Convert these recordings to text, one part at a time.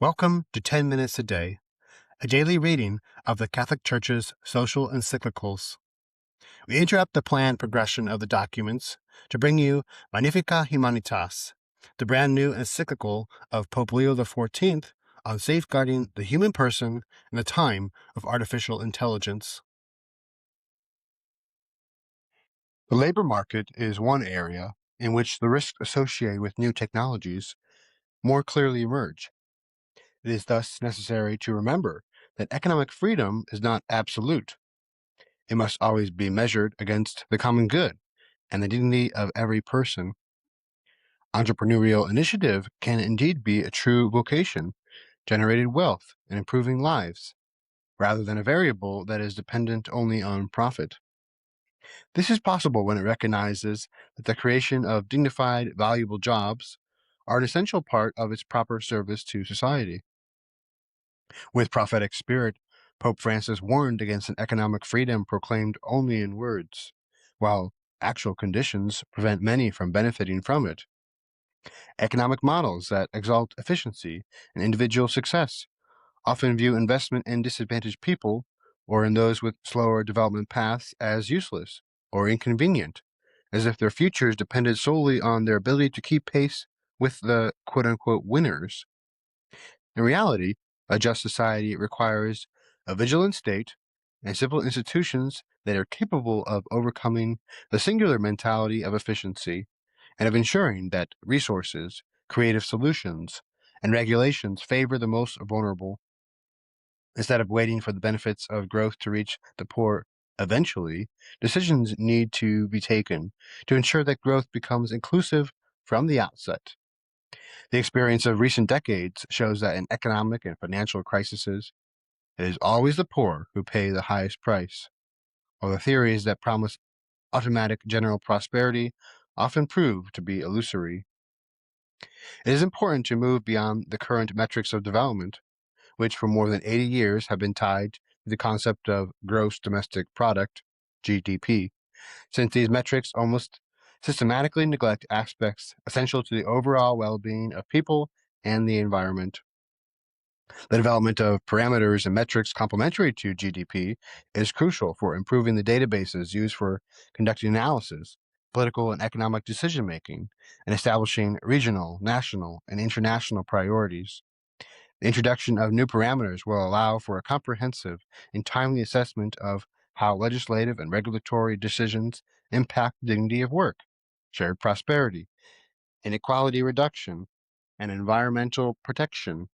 Welcome to 10 Minutes a Day, a daily reading of the Catholic Church's social encyclicals. We interrupt the planned progression of the documents to bring you Magnifica Humanitas, the brand new encyclical of Pope Leo XIV on safeguarding the human person in the time of artificial intelligence. The labor market is one area in which the risks associated with new technologies more clearly emerge. It is thus necessary to remember that economic freedom is not absolute. It must always be measured against the common good and the dignity of every person. Entrepreneurial initiative can indeed be a true vocation, generating wealth and improving lives, rather than a variable that is dependent only on profit. This is possible when it recognizes that the creation of dignified, valuable jobs are an essential part of its proper service to society. With prophetic spirit, Pope Francis warned against an economic freedom proclaimed only in words, while actual conditions prevent many from benefiting from it. Economic models that exalt efficiency and individual success often view investment in disadvantaged people or in those with slower development paths as useless or inconvenient, as if their futures depended solely on their ability to keep pace with the quote-unquote winners. In reality, a just society requires a vigilant state and civil institutions that are capable of overcoming the singular mentality of efficiency and of ensuring that resources, creative solutions, and regulations favor the most vulnerable. Instead of waiting for the benefits of growth to reach the poor eventually, decisions need to be taken to ensure that growth becomes inclusive from the outset. The experience of recent decades shows that in economic and financial crises, it is always the poor who pay the highest price, while the theories that promise automatic general prosperity often prove to be illusory. It is important to move beyond the current metrics of development, which for more than 80 years have been tied to the concept of gross domestic product, GDP, since these metrics almost systematically neglect aspects essential to the overall well-being of people and the environment. The development of parameters and metrics complementary to GDP is crucial for improving the databases used for conducting analysis, political and economic decision-making, and establishing regional, national, and international priorities. The introduction of new parameters will allow for a comprehensive and timely assessment of how legislative and regulatory decisions impact the dignity of work, shared prosperity, inequality reduction, and environmental protection.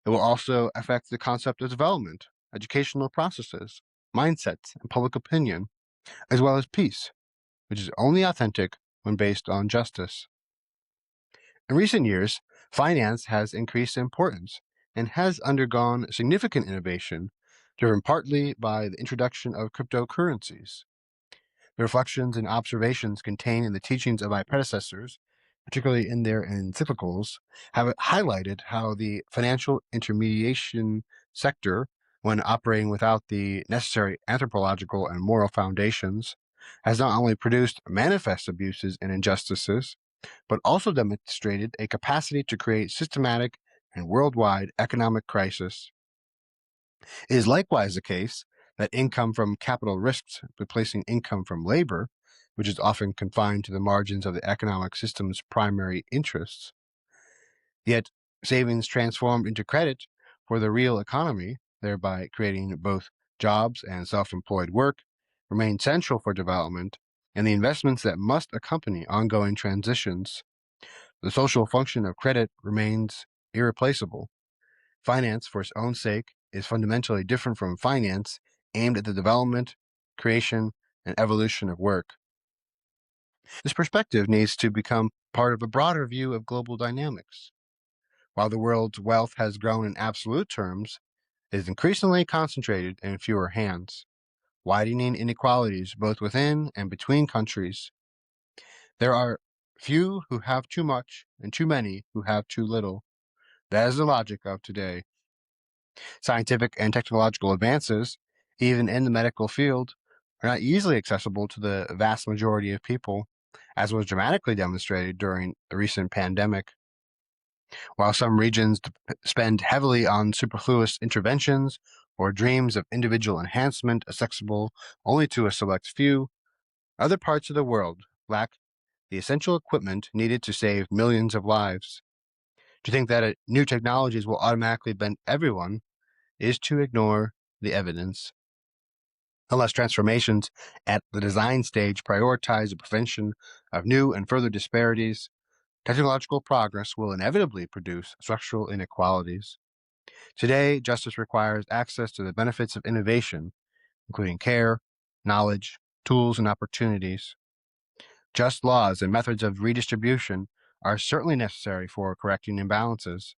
It will also affect the concept of development, educational processes, mindsets, and public opinion, as well as peace, which is only authentic when based on justice. In recent years, finance has increased in importance and has undergone significant innovation, driven partly by the introduction of cryptocurrencies. The reflections and observations contained in the teachings of my predecessors, particularly in their encyclicals, have highlighted how the financial intermediation sector, when operating without the necessary anthropological and moral foundations, has not only produced manifest abuses and injustices, but also demonstrated a capacity to create systematic and worldwide economic crisis. It is likewise the case that income from capital risks replacing income from labor, which is often confined to the margins of the economic system's primary interests. Yet, savings transformed into credit for the real economy, thereby creating both jobs and self-employed work, remain central for development and the investments that must accompany ongoing transitions. The social function of credit remains irreplaceable. Finance, for its own sake, is fundamentally different from finance aimed at the development, creation, and evolution of work. This perspective needs to become part of a broader view of global dynamics. While the world's wealth has grown in absolute terms, it is increasingly concentrated in fewer hands, widening inequalities both within and between countries. There are few who have too much and too many who have too little. That is the logic of today. Scientific and technological advances, even in the medical field, are not easily accessible to the vast majority of people, as was dramatically demonstrated during the recent pandemic. While some regions spend heavily on superfluous interventions or dreams of individual enhancement accessible only to a select few, other parts of the world lack the essential equipment needed to save millions of lives. To think that new technologies will automatically benefit everyone is to ignore the evidence. Unless transformations at the design stage prioritize the prevention of new and further disparities, technological progress will inevitably produce structural inequalities. Today, justice requires access to the benefits of innovation, including care, knowledge, tools, and opportunities. Just laws and methods of redistribution are certainly necessary for correcting imbalances,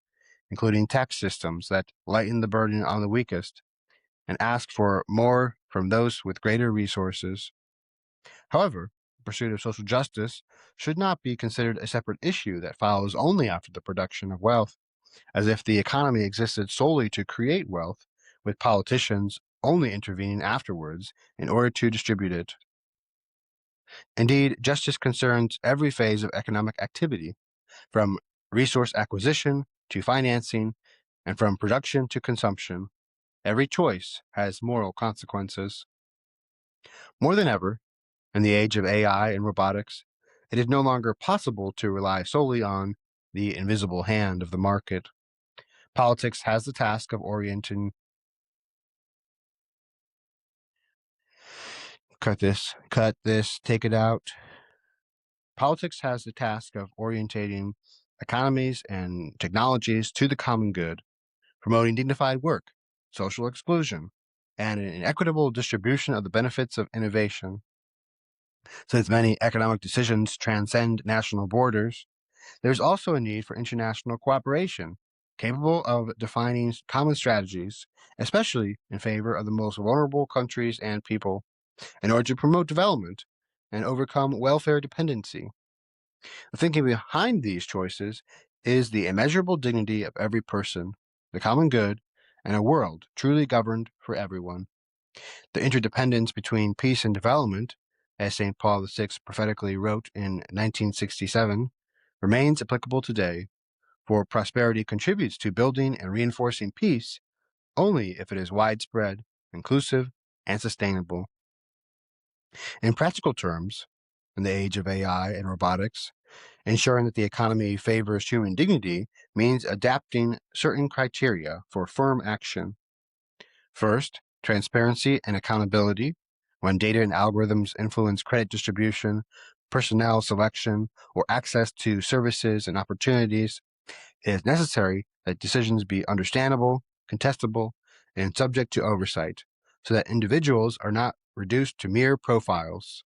including tax systems that lighten the burden on the weakest and ask for more from those with greater resources. However, the pursuit of social justice should not be considered a separate issue that follows only after the production of wealth, as if the economy existed solely to create wealth, with politicians only intervening afterwards in order to distribute it. Indeed, justice concerns every phase of economic activity, from resource acquisition to financing, and from production to consumption. Every choice has moral consequences. More than ever, in the age of AI and robotics, it is no longer possible to rely solely on the invisible hand of the market. Politics has the task of orienting. Cut this, take it out. Politics has the task of orientating economies and technologies to the common good, promoting dignified work, social exclusion, and an equitable distribution of the benefits of innovation. Since many economic decisions transcend national borders, there's also a need for international cooperation, capable of defining common strategies, especially in favor of the most vulnerable countries and people, in order to promote development and overcome welfare dependency. The thinking behind these choices is the immeasurable dignity of every person, the common good, and a world truly governed for everyone. The interdependence between peace and development, as St. Paul VI prophetically wrote in 1967, remains applicable today, for prosperity contributes to building and reinforcing peace only if it is widespread, inclusive, and sustainable. In practical terms, in the age of AI and robotics, ensuring that the economy favors human dignity means adapting certain criteria for firm action. First, transparency and accountability. When data and algorithms influence credit distribution, personnel selection, or access to services and opportunities, it is necessary that decisions be understandable, contestable, and subject to oversight, so that individuals are not reduced to mere profiles.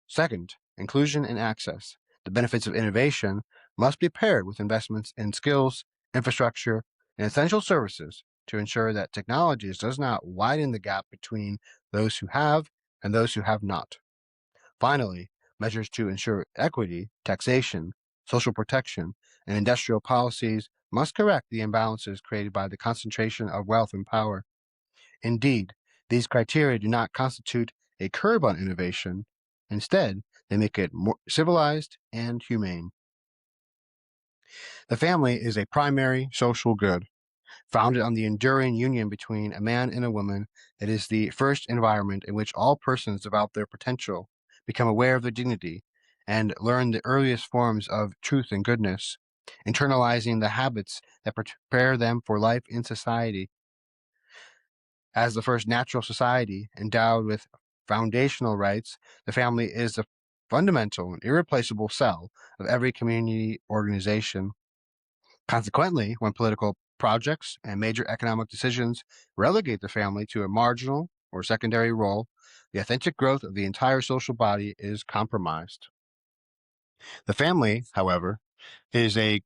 Second, inclusion and access. The benefits of innovation must be paired with investments in skills, infrastructure, and essential services to ensure that technologies does not widen the gap between those who have and those who have not. Finally, measures to ensure equity, taxation, social protection, and industrial policies must correct the imbalances created by the concentration of wealth and power. Indeed, these criteria do not constitute a curb on innovation. Instead, they make it more civilized and humane. The family is a primary social good. Founded on the enduring union between a man and a woman, it is the first environment in which all persons develop their potential, become aware of their dignity, and learn the earliest forms of truth and goodness, internalizing the habits that prepare them for life in society. As the first natural society endowed with foundational rights, the family is the fundamental and irreplaceable cell of every community organization. Consequently, when political projects and major economic decisions relegate the family to a marginal or secondary role, the authentic growth of the entire social body is compromised. The family, however, is a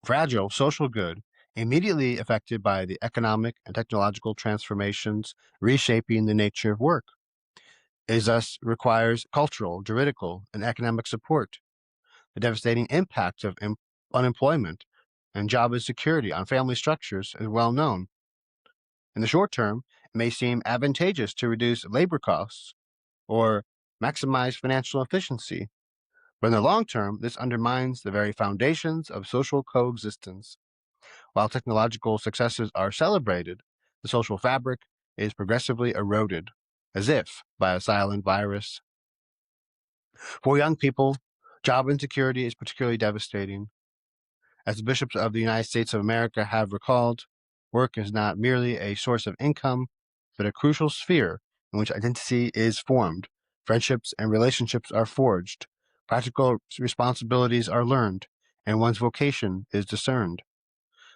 fragile social good immediately affected by the economic and technological transformations reshaping the nature of work. It thus requires cultural, juridical, and economic support. The devastating impact of unemployment and job insecurity on family structures is well known. In the short term, it may seem advantageous to reduce labor costs or maximize financial efficiency, But in the long term, this undermines the very foundations of social coexistence. While technological successes are celebrated, the social fabric is progressively eroded, as if by a silent virus. For young people, job insecurity is particularly devastating. As the bishops of the United States of America have recalled, work is not merely a source of income, but a crucial sphere in which identity is formed, friendships and relationships are forged, practical responsibilities are learned, and one's vocation is discerned.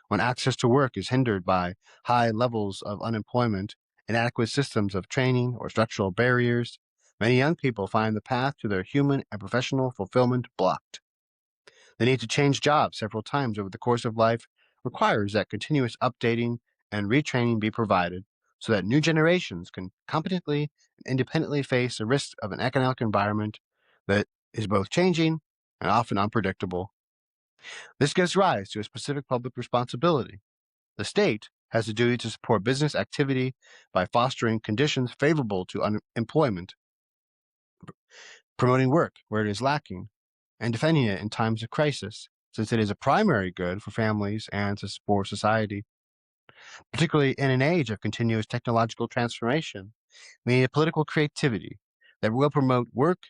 When access to work is hindered by high levels of unemployment, inadequate systems of training, or structural barriers, many young people find the path to their human and professional fulfillment blocked. The need to change jobs several times over the course of life requires that continuous updating and retraining be provided so that new generations can competently and independently face the risks of an economic environment that is both changing and often unpredictable. This gives rise to a specific public responsibility. The state has a duty to support business activity by fostering conditions favorable to employment, promoting work where it is lacking, and defending it in times of crisis, since it is a primary good for families and for society. Particularly in an age of continuous technological transformation, we need a political creativity that will promote work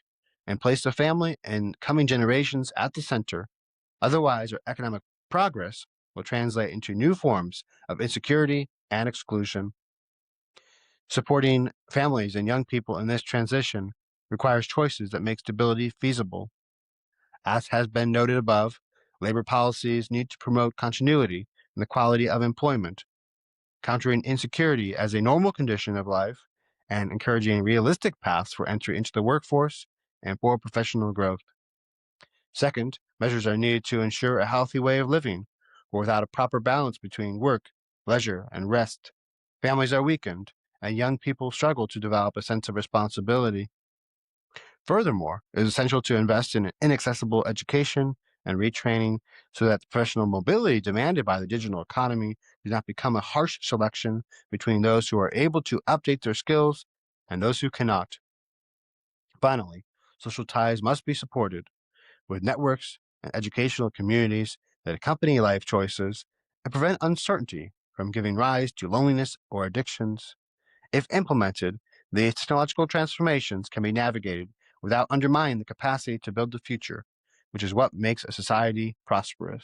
and place the family and coming generations at the center. Otherwise, our economic progress will translate into new forms of insecurity and exclusion. Supporting families and young people in this transition requires choices that make stability feasible. As has been noted above, labor policies need to promote continuity and the quality of employment, countering insecurity as a normal condition of life and encouraging realistic paths for entry into the workforce and for professional growth. Second, measures are needed to ensure a healthy way of living, for without a proper balance between work, leisure, and rest, families are weakened and young people struggle to develop a sense of responsibility. Furthermore, it is essential to invest in inaccessible education and retraining so that the professional mobility demanded by the digital economy does not become a harsh selection between those who are able to update their skills and those who cannot. Finally, social ties must be supported with networks and educational communities that accompany life choices and prevent uncertainty from giving rise to loneliness or addictions. If implemented, these technological transformations can be navigated without undermining the capacity to build the future, which is what makes a society prosperous.